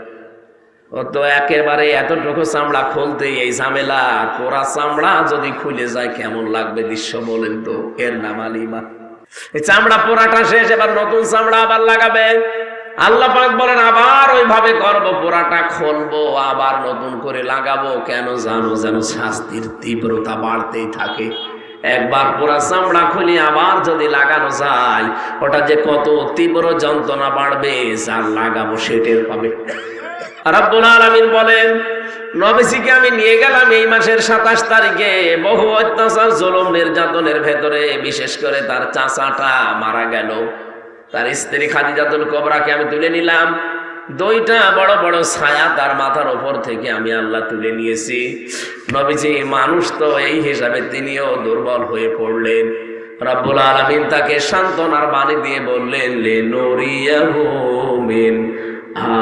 Speaker 1: ও তো একেবারে এতটুকু চামড়া খুলতে এই ঝামেলা, পোড়া চামড়া যদি খুলে যায় কেমন লাগবে দৃশ্য বলেন তো। এর নাম আলিমা। এই চামড়া পোড়াটা শেষ, এবার নতুন চামড়া আবার লাগাবে। আল্লাহ পাক বলেন আবার ওইভাবে করব, পোড়াটা খুলবো আবার নতুন করে লাগাবো। কেন জানো? যেন শাস্তির তীব্রতা বাড়তেই থাকে। একবার পোড়া চামড়া খুলে আবার যদি লাগানো যায়, ওটা যে কত তীব্র যন্ত্রণা বাড়বে, যার লাগাবো সেটের পাবে। রাব্বুল আলামিন বলেন নবীজিকে আমি নিয়ে গেলাম এই মাসের 27 তারিখে। বহু অত্যাচার জুলুম নির্যাতনের ভেতরে বিশেষ করে তার চাচাটা মারা গেল। তার স্ত্রী খাদিজাতুল কুবরাকে আমি তুলে নিলাম। 2টা বড় বড় ছায়া তার মাথার উপর থেকে আমি আল্লাহ তুলে নিয়েছি। নবীজি মানুষ তো, এই হিসাবে তিনিও দুর্বল হয়ে পড়লেন। রাব্বুল আলামিন তাকে সান্ত্বনার বাণী দিয়ে বললেন লিনুরিয়াহু মিন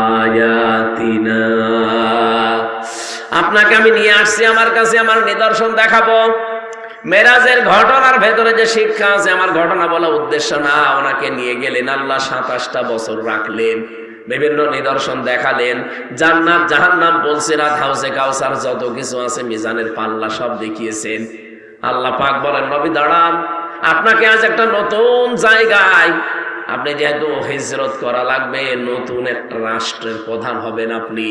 Speaker 1: আয়াতিনা, আপনাকে আমি নিয়ে আসছি আমার কাছে, আমার নিদর্শন দেখাবো। মেরাজের ঘটনার ভেতরে যে শিক্ষা আছে, আমার ঘটনা বলা উদ্দেশ্য না। ওনাকে নিয়ে গেলেন আল্লাহ, 27টা বছর রাখলেন, বিভিন্ন নিদর্শন দেখালেন। জান্নাত জাহান্নাম, পুলসিরাত, হাউজে কাউসার, যত কিছু আছে, মিজানের পাল্লা সব দেখিয়েছেন। আল্লাহ পাক বলেন নবী দাঁড়ান, আপনাকে আজ একটা নতুন জায়গায়, আপনি যেহেতু হিজরত করা লাগবে, নতুন একটা রাষ্ট্রের প্রধান হবেন আপনি।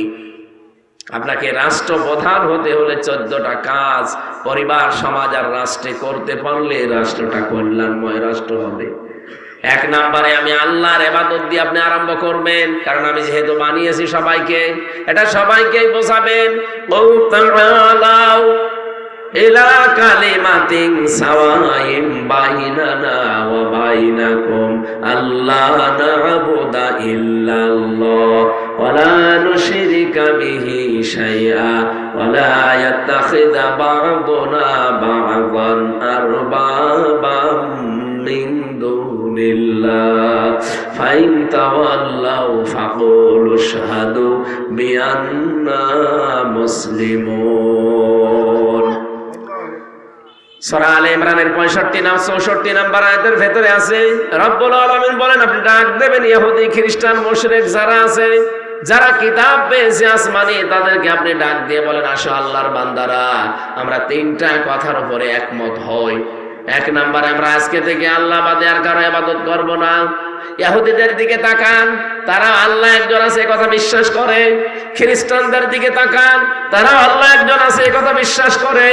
Speaker 1: আপনাকে রাষ্ট্রপ্রধান হতে হলে 14টা কাজ পরিবার, সমাজ আর রাষ্ট্রে করতে পারলে রাষ্ট্রটা কল্যাণময় রাষ্ট্র হবে। 1 নম্বরে আমি আল্লাহর ইবাদত দিয়ে আপনি আরম্ভ করবেন, কারণ আমি যেহেতু বানিয়েছি সবাইকে, এটা সবাইকেই বোঝাবেন। ইলা কালিমাতিন সাওয়াইম বাইনানা ওয়া বাইনাকুম আল্লা না'বুদা ইল্লাল্লাহ ওয়া লা নুশরিকা বিহি শাইআ ওয়া লা ইয়াত্তাখিযা বা'দুনা বা'দান আরবাবাম মিন দুনিল্লাহ ফাইন তাওয়াল্লাউ ফাকুলু আশহাদু বিআন্না মুসলিমুন। সূরা আলে ইমরানের 64 নাম্বার আয়াতের ভেতরে আছে রব্বুল আলামিন বলেন আপনি ডাক দেবেন ইহুদি, খ্রিস্টান, মুশরিক যারা আছে, যারা কিতাব পেয়েছে আসমানি, তাদেরকে আপনি ডাক দিয়ে বলেন আসো আল্লাহর বান্দারা, আমরা 3টা কথার উপরে একমত হই। 1 নম্বরে আমরা আজকে থেকে আল্লাহ বাদে আর কারো ইবাদত করব না। ইহুদিদের দিকে তাকান, তারা আল্লাহ একজন আছে এই কথা বিশ্বাস করে। খ্রিস্টানদের দিকে তাকান, তারা আল্লাহ একজন আছে এই কথা বিশ্বাস করে।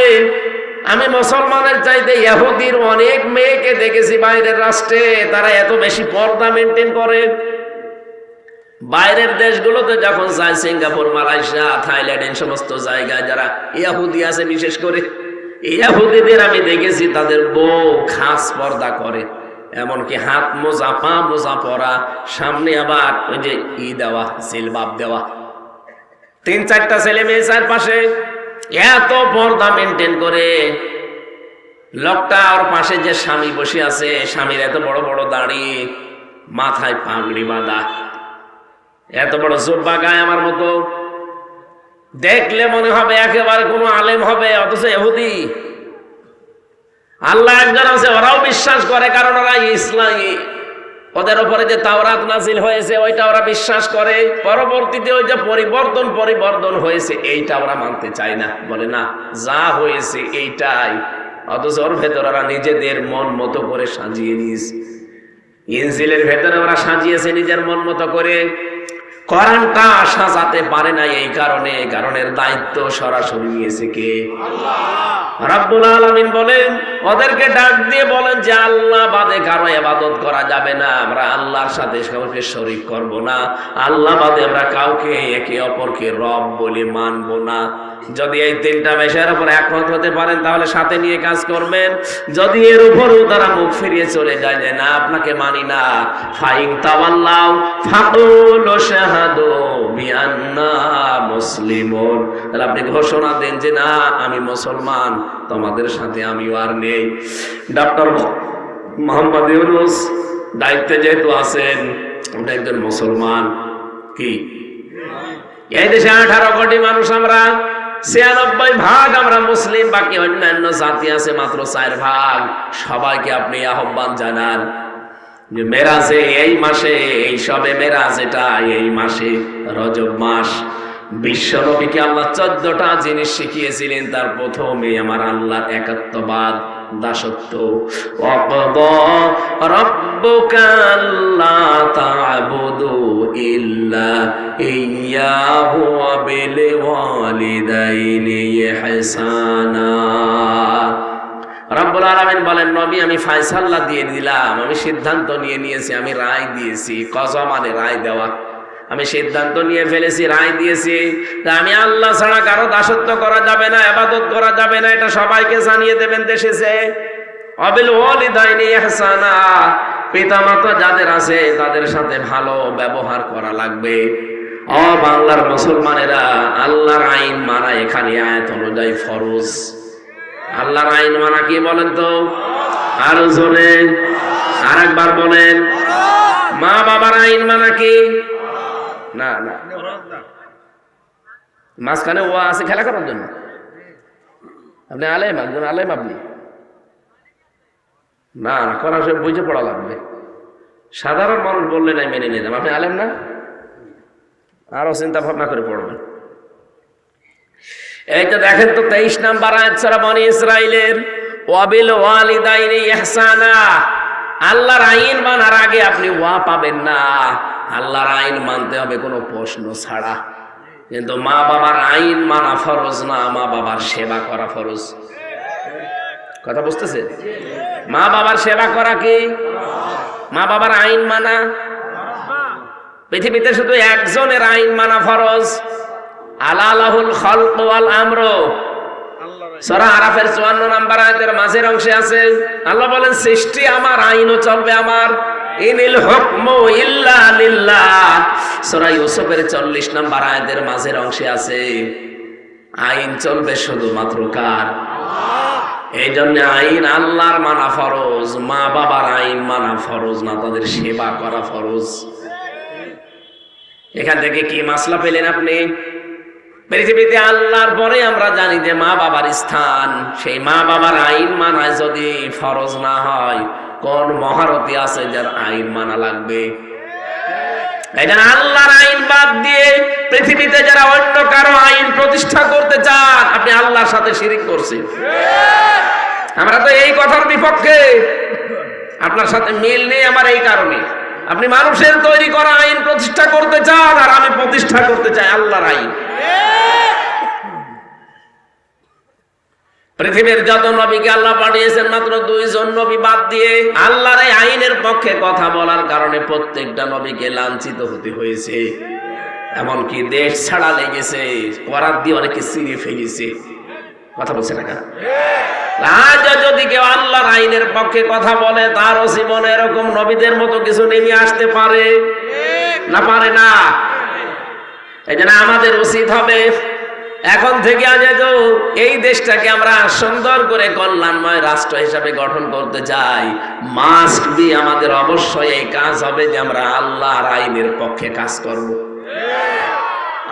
Speaker 1: আমি মুসলমানের চাইতে ইহুদির অনেক মেয়েকে দেখেছি বাইরের রাষ্ট্রে, তারা এত বেশি পর্দা মেনটেন করে। বাইরের দেশগুলোতে যখন যায়, সিঙ্গাপুর, মালয়েশিয়া, থাইল্যান্ড, এই সমস্ত জায়গায় যারা ইহুদি আছে, বিশেষ করে ইহুদিদের আমি দেখেছি তাদের বউ খাস পর্দা করে, এমনকি হাত মোজা, পা মোজা পরা, সামনে আবার ওই যে দেওয়া, জিলবাব দেওয়া, 3-4টা ছেলে মেয়ে চারপাশে, এত পর্দা মেনটেন করে। লোকটা ওর পাশে যে স্বামী বসে আছে, স্বামীর এত বড় বড় দাড়ি, মাথায় পাগড়ি বাঁধা, এত বড় জুব্বা গায়ে আমার মতো, দেখলে মনে হবে একেবারে কোনো আলেম হবে, অথচ ইহুদি। আল্লাহ একজন আছে, ওরাও বিশ্বাস করে, কারণ ওরা ইসলামী, ওদের উপরে যে তাওরাত নাজিল হয়েছে ওইটা ওরা বিশ্বাস করে। পরবর্তীতে ওই যে পরিবর্তন হয়েছে এইটা ওরা মানতে চায় না, বলে না যা হয়েছে এইটাই। অথচ ওর ভেতর ওরা নিজেদের মন মতো করে সাজিয়ে নিয়েছে। ইনজিলের ভেতরে ওরা সাজিয়েছে নিজের মন মতো করে। কোরআনটা সাজাতে পারে না, এই কারণে, কারণের দায়িত্ব সরাসরি নিয়েছে কে? আল্লাহ। রাব্বুল আলামিন বলেন ওদেরকে ডাক দিয়ে বলেন যে আল্লাহ বাদে কারো ইবাদত করা যাবে না, আমরা আল্লাহর সাথে কাউকে শরীক করব না, আল্লাহ বাদে আমরা কাউকে একে অপরকে রব বলে মানব না। যদি এই 3টা বিষয়ের উপর একমত হতে পারেন তাহলে সাথে নিয়ে কাজ করবেন। যদি এর উপরও তারা মুখ ফিরিয়ে চলে যায় যে না আপনাকে মানি না, ফাইন তাওয়াল্লাউ ফাকুলু শাহাদু বিআন্না মুসলিমুন, তাহলে আপনি ঘোষণা দেন যে না আমি মুসলমান, তোমাদের সাথে আমিও আর নেই। ডক্টর মোহাম্মদ ইউনূস দায়িত্বে যেহেতু আছেন, আমরা একজন মুসলমান, কি এই দেশে 18 কোটি মানুষ, আমরা 96% আমরা মুসলিম, বাকি অন্যান্য জাতি আছে মাত্র 4%। সবাইকে আপনি আহ্বান জানান যে মেরাজে এই মাসে, এই সবে মেরাজ, এটা এই মাসে রজব মাস, বিশ্ব নবীকে আল্লাহ 14টা জিনিস শিখিয়েছিলেন। তার প্রথমে আমার আল্লাহর একাত্মবাদ, দাসত্ব। ওয়াকাদা রাব্বুকা আল্লা তা'বুদু ইল্লা ইয়্যাহু ওয়া বিল ওয়ালিদাইনি ইহসানা। রব্বুল আলামিন বলেন, নবী আমি ফয়সালা দিয়ে দিলাম, আমি সিদ্ধান্ত নিয়ে নিয়েছি, আমি রায় দিয়েছি। কযা মানে রায় দেওয়া। আমি সিদ্ধান্ত নিয়ে ফেলেছি, রায় দিয়েছি, আমি আল্লাহ ছাড়া কারো দাসত্ব করা যাবে না, ইবাদত করা যাবে না, এটা সবাইকে জানিয়ে দেবেন দেশে। অবিল ওয়ালিদাইনি ইহসানা, পিতামাতা যাদের আছে তাদের সাথে ভালো ব্যবহার করা লাগবে। ও বাংলার মুসলমানেরা, আল্লাহর আইন মানা এখানে আয়াত অনুযায়ী ফরজ। আল্লাহর আইন মানা কি বলেন তো? আরো জোরে আরেকবার বলেন। মা বাবার আইন মানা কি? না না, মাঝখানে ও আছে খেলা করার জন্য। আপনি আলেম, একজন আলেম আপনি না করা, সে বুঝে পড়া লাগবে। সাধারণ মানুষ বললে নাই মেনে নিলাম, আপনি আলেম না, আরো চিন্তা ভাবনা করে পড়বেন। এই তো দেখেন তো 23 নাম্বার আয়াত সূরা বনী ইসরাইলের, ওয়াবিল ওয়ালিদাইনি ইহসানা। আল্লাহর আইন মানার আগে আপনি ওয়া পাবেন না। আল্লাহর আইন মানতে হবে কোনো প্রশ্ন ছাড়া। কিন্তু মা বাবার আইন মানা ফরজ না, মা বাবার সেবা করা ফরজ। কথা বুঝতেছে? মা বাবার সেবা করা কি? মা বাবার আইন মানা। পৃথিবীতে শুধু একজনের আইন মানা ফরজ। আলা লাহুল খালকু ওয়াল আমরু, সূরা আরাফের 54 নম্বর আয়াতের মাঝের অংশে আছে। আল্লাহ বলেন, সৃষ্টি আমার, আইনও চলবে আমার। ইনিল হুকমু ইল্লা লিল্লাহ, সূরা ইউসুফের 40 নম্বর আয়াতের মাঝের অংশে আছে, আইন চলবে শুধুমাত্র কার? এই জন্য আইন আল্লাহর মানা ফরজ, মা বাবার আইন মানা ফরজ না, তাদের সেবা করা ফরজ। এখান থেকে কি মাসলা পেলেন আপনি? পৃথিবীতে আল্লাহর পরে আমরা জানি যে মা বাবার স্থান। সেই মা বাবার আইন মানা যদি ফরজ না হয়, কোন মহারতি আছে যার আইন মানা লাগবে? এটা আল্লাহর আইন বাদ দিয়ে পৃথিবীতে যারা অন্য কারো আইন প্রতিষ্ঠা করতে চান, আপনি আল্লাহর সাথে শিরিক করছেন। আমরা তো এই কথার বিপক্ষে, আপনার সাথে মিল নেই আমার এই কারণে। আপনি মানুষের তৈরি করা আইন প্রতিষ্ঠা করতে চান, আর আমি প্রতিষ্ঠা করতে চাই আল্লাহর আইন। পৃথিবীর যত নবীকে আল্লাহ পাঠিয়েছেন, মাত্র 2 জন নবী বাদ দিয়ে আল্লাহর এই আইনের পক্ষে কথা বলার কারণে প্রত্যেকটা নবীকে লাঞ্ছিত হতে হয়েছে। এমনকি দেশ ছাড়া লেগেছে, করাত দিয়ে অনেকে ছিঁড়ে ফেলেছে। কথা বলছে না কেন? আজ যদি কেউ আল্লাহর আইনের পক্ষে কথা বলে, তারও জীবনে এরকম নবীদের মতো কিছু নেমে আসতে পারে না? পারে না। এই জন্য আমাদের উচিত হবে এখন থেকে আজ এই দেশটাকে আমরা সুন্দর করে কল্যাণময় রাষ্ট্র হিসাবে গঠন করতে চাই, মাস্ট বি আমাদের অবশ্যই এই কাজ হবে যে আমরা আল্লাহর আইনের পক্ষে কাজ করব।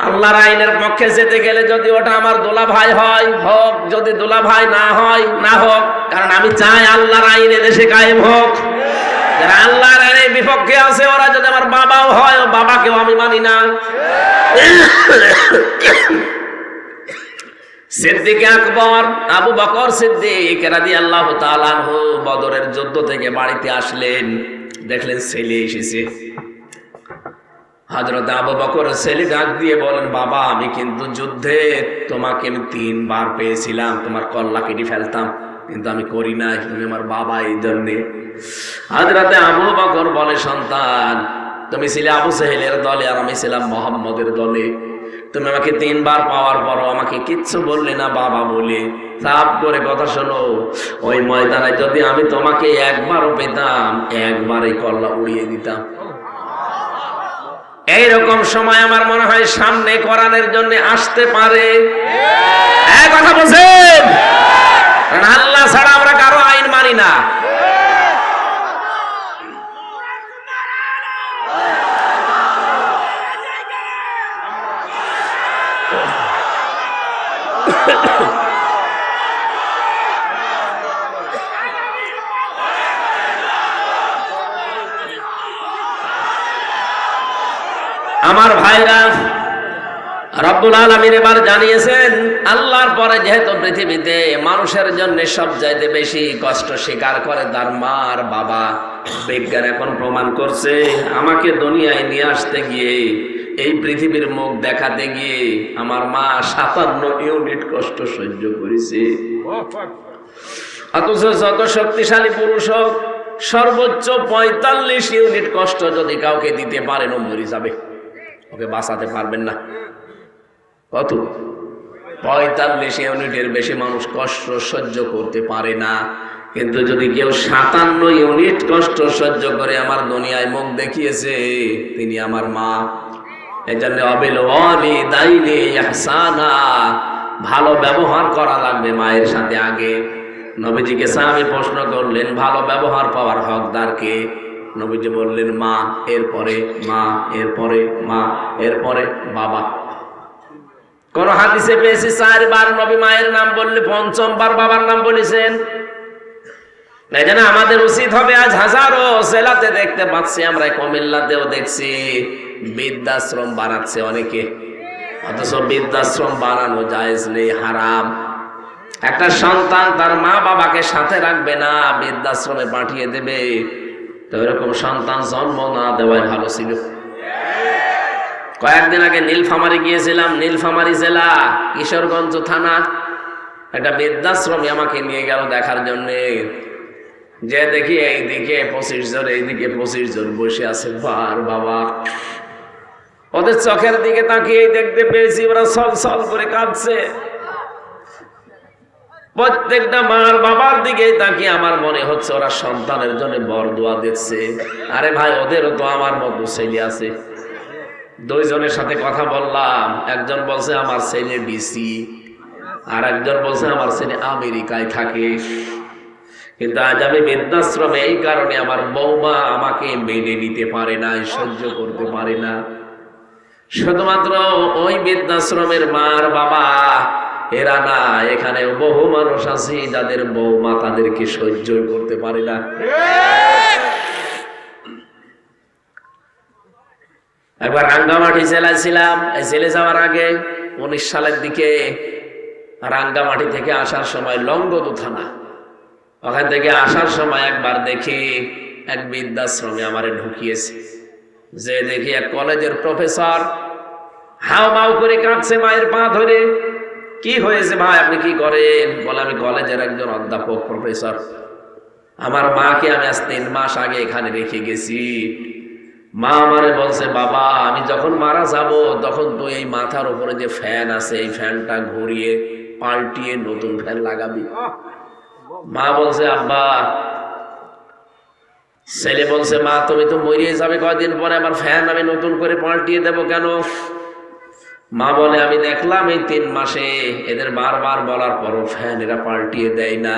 Speaker 1: আল্লাহর আইনের পক্ষে যেতে গেলে যদি ওটা আমার দোলা ভাই হয় হোক, যদি দোলা ভাই না হয় না হোক, কারণ আমি চাই আল্লাহর আইন দেশে কায়েম হোক। যারা আল্লাহর আইনের বিপক্ষে আছে, ওরা যদি আমার বাবাও হয়, ও বাবাকেও আমি মানি না। সিদ্দিক আকবর আবু বকর সিদ্দিক রাদিয়াল্লাহু তাআলা আনহু বদরের যুদ্ধ থেকে বাড়িতে আসলেন, দেখলেন ছেলে এসেছে। হযরত আবু বকর ছেলে ডাক দিয়ে বলেন, বাবা আমি কিন্তু যুদ্ধে তোমাকে 3 বার পেয়েছিলাম, তোমার কল্লা কেটে ফেলতাম, কিন্তু আমি করি নাই, তুমি আমার বাবা, এই জন্যে। হযরত আবু বকর বলে, সন্তান তুমি ছিলে আবু সেহেলের দলে, আর আমি ছিলাম মুহাম্মদের দলে। তুমি আমাকে 3 বার পাওয়ার পরও আমাকে কিচ্ছু বললে না বাবা বলে। সাফ করে কথা শোনো, ওই ময়দানে যদি আমি তোমাকে একবারও পেতাম, একবারই কল্লা উড়িয়ে দিতাম। এইরকম সময় আমার মনে হয় সামনে কোরআনের জন্য আসতে পারে। এই কথা বলছেন? কারণ আল্লাহ ছাড়া আমরা কারো আইন মানি না। আমার ভাইরা, রব্বুল আলামিন এবার জানিয়েছেন আল্লাহর পরে যেহেতু পৃথিবীতে মানুষের জন্য সবচাইতে বেশি কষ্ট স্বীকার করে তার মা আর বাবা। বিজ্ঞান এখন প্রমাণ করছে আমাকে দুনিয়ায় নিয়ে আসতে গিয়ে, এই পৃথিবীর মুখ দেখাতে গিয়ে আমার মা 57 ইউনিট কষ্ট সহ্য করেছে। অথচ যত শক্তিশালী পুরুষ হোক সর্বোচ্চ 45 ইউনিট কষ্ট যদি কাউকে দিতে পারেন ও মরে যাবে, ওকে বাঁচাতে পারবেন না। কত? 45 ইউনিটের বেশি মানুষ কষ্ট সহ্য করতে পারে না। কিন্তু যদি কেউ 57 ইউনিট কষ্ট সহ্য করে আমার দুনিয়ায় মুখ দেখিয়েছে, তিনি আমার মা। এজন্য অবিল ওয়ালিদাইনি ইহসানা, ভালো ব্যবহার করা লাগবে মায়ের সাথে আগে। নবীজিকে সাহাবী প্রশ্ন করলেন ভালো ব্যবহার পাওয়ার হকদার কে? নবীজি বললেন মা, এরপরে মা, এরপরে মা, এরপরে বাবা। কোন হাদিসে পেয়েছি 4 বার নবী মায়ের নাম বললে 5ম বার বাবার নাম বলেছেন। এই জন্য আমাদের উচিত হবে, আজ হাজারো জেলাতে দেখতে পাচ্ছি আমরা, কুমিল্লাতেও দেখছি বৃদ্ধাশ্রম বানাচ্ছে অনেকে, অথচ বৃদ্ধাশ্রম বানানো জায়েজ নেই, হারাম। একটা সন্তান তার মা বাবাকে সাথে রাখবে না, বৃদ্ধাশ্রমে পাঠিয়ে দেবে, তো এরকম সন্তান জন্ম না দেওয়াই ভালো ছিল। কয়েকদিন আগে নীলফামারী গিয়েছিলাম, নীলফামারী জেলা কিশোরগঞ্জ থানা, একটা বৃদ্ধাশ্রমে আমাকে নিয়ে গেল দেখার জন্য। যে দেখি এইদিকে 25 জন, এইদিকে 25 জন বসে আছে বার বাবা। ওদের চোখের দিকে তাকিয়ে দেখতে পেয়েছি ওরা ছল করে কাঁদছে। প্রত্যেকটা মার বাবার দিকে তাকিয়ে আমার মনে হচ্ছে ওরা সন্তানের জন্য বরদোয়া দিচ্ছে। আরে ভাই, ওদেরও তো আমার মতো ছেলে আছে। 2 জনের সাথে কথা বললাম, একজন বলছে আমার ছেলে ডিসি, আর একজন বলছে আমার ছেলে আমেরিকায় থাকে। কিন্তু আজ আমি বৃদ্ধাশ্রমে এই কারণে আমার বৌমা আমাকে মেনে নিতে পারে না, সহ্য করতে পারে না। শুধুমাত্র ওই বৃদ্ধাশ্রমের মার বাবা এরা না, এখানে বহু মানুষ আছে যাদের বৌমা তাদেরকে সহ্য করতে পারে না। একবার রাঙ্গামাটি জেলায় ছিলাম, এই জেলে যাওয়ার আগে 19 সালের দিকে। রাঙ্গামাটি থেকে আসার সময় লংগদু থানা, ওখান থেকে আসার সময় একবার দেখি এক বৃদ্ধাশ্রমে আমারে ঢুকিয়েছে। যে দেখি এক কলেজের প্রফেসর হাও মাও করে কাঁদছে মায়ের পা ধরে। কি হয়েছে ভাই, আপনি কি করেন? বলে আমি কলেজের একজন অধ্যাপক, প্রফেসর। আমার মাকে আমি আজ 3 মাস আগে এখানে রেখে গেছি। মা আমারে বলছে বাবা আমি যখন মারা যাব তখন তো এই মাথার উপরে যে ফ্যান আছে এই ফ্যানটা ঘুরিয়ে পাল্টিয়ে নতুন ফ্যান লাগাবি। মা বলছে আব্বা, ছেলে বলছে মা তুমি তো মরিয়ে যাবে কয়দিন পরে, আবার ফ্যান আমি নতুন করে পাল্টিয়ে দেব কেন? মা বলে আমি দেখলাম এই 3 মাসে এদের বারবার বলার পরও ফ্যান এরা পাল্টিয়ে দেয় না।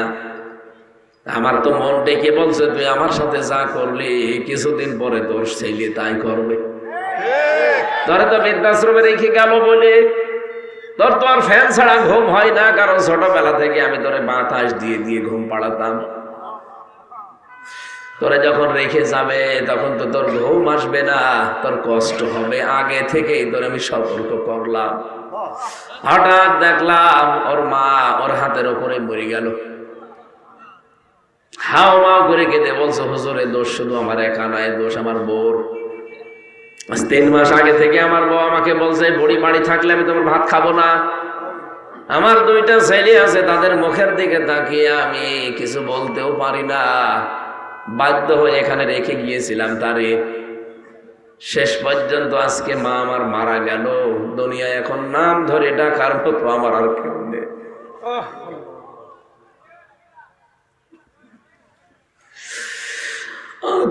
Speaker 1: আমার তো মন ডেকে বলছে তুই আমার সাথে যা করলি কিছুদিন পরে তোর ছেলে তাই করবে। তোরে তো বৃদ্ধাশ্রমে রেখে গেল বলে তোর তো আর ফ্যান ছাড়া ঘুম হয় না, কারণ ছোটবেলা থেকে আমি তোরে বাতাস দিয়ে দিয়ে ঘুম পাড়াতাম। তোরে যখন রেখে যাবে তখন তো তোর ঘুম আসবে না, তোর কষ্ট হবে। আগে থেকেই তোরে আমি সতর্ক করলাম। হঠাৎ দেখলাম ওর মা ওর হাতের ওপরে মরে গেল। হাও মাও করে কেঁদে বলছে হুজুরের দোষ শুধু আমার একা নয়, দোষ আমার বউর। 3 মাস আগে থেকে আমার বউ আমাকে বলছে বুড়ি বাড়ি থাকলে আমি তোমার ভাত খাবো না। আমার 2টা ছেলে আছে, তাদের মুখের দিকে তাকিয়ে আমি কিছু বলতেও পারি না। বাধ্য হয়ে এখানে রেখে গিয়েছিলাম তারে। শেষ পর্যন্ত আজকে মা আমার মারা গেল, দুনিয়ায় এখন নাম ধরে ডাকার মতো আমার আর কেউ নেই।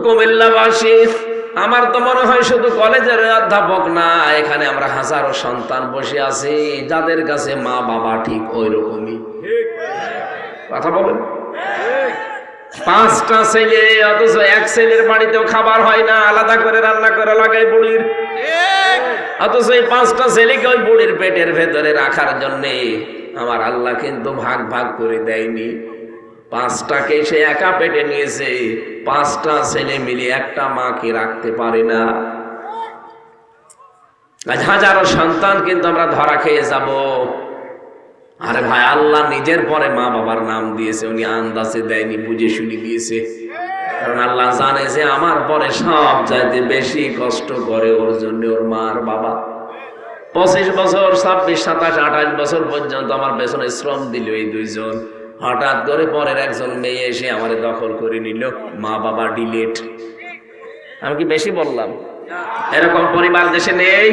Speaker 1: কুমিল্লাবাসী, আমার তো মনে হয় শুধু কলেজের অধ্যাপক না, এখানে আমরা হাজারো সন্তান বসে আছি যাদের কাছে মা বাবা ঠিক ওই রকমই। কথা বলেন, 5টা ছেলে, অথচ এক ছেলের বাড়িতেও খাবার হয় না, আলাদা করে রান্না করে লাগায় বুড়ির। অথচ এই 5টা ছেলেকে ওই বুড়ির পেটের ভেতরে রাখার জন্যে আমার আল্লাহ কিন্তু ভাগ ভাগ করে দেয়নি। 5টাকে সে একা পেটে নিয়েছে। 5টা ছেলে মিলে একটা মাকে রাখতে পারে না। আজ হাজারো সন্তান কিন্তু আমরা ধরা খেয়ে যাব। আরে ভাই, আল্লাহ নিজের পরে মা বাবার নাম দিয়েছে, উনি আন্দাজে দেয়নি, বুঝে শুনি দিয়েছে। কারণ আল্লাহ জানে যে আমার পরে সব চাইতে বেশি কষ্ট করে ওর জন্য ওর মা আর বাবা। 25 বছর, 26, 27, 28 বছর পর্যন্ত আমার পেছনে শ্রম দিল এই দুইজন। হঠাৎ করে পরের একজন মেয়ে এসে আমার দখল করে নিল, মা বাবা ডিলেট। আমি কি বেশি বললাম? এরকম পরিবার দেশে নেই?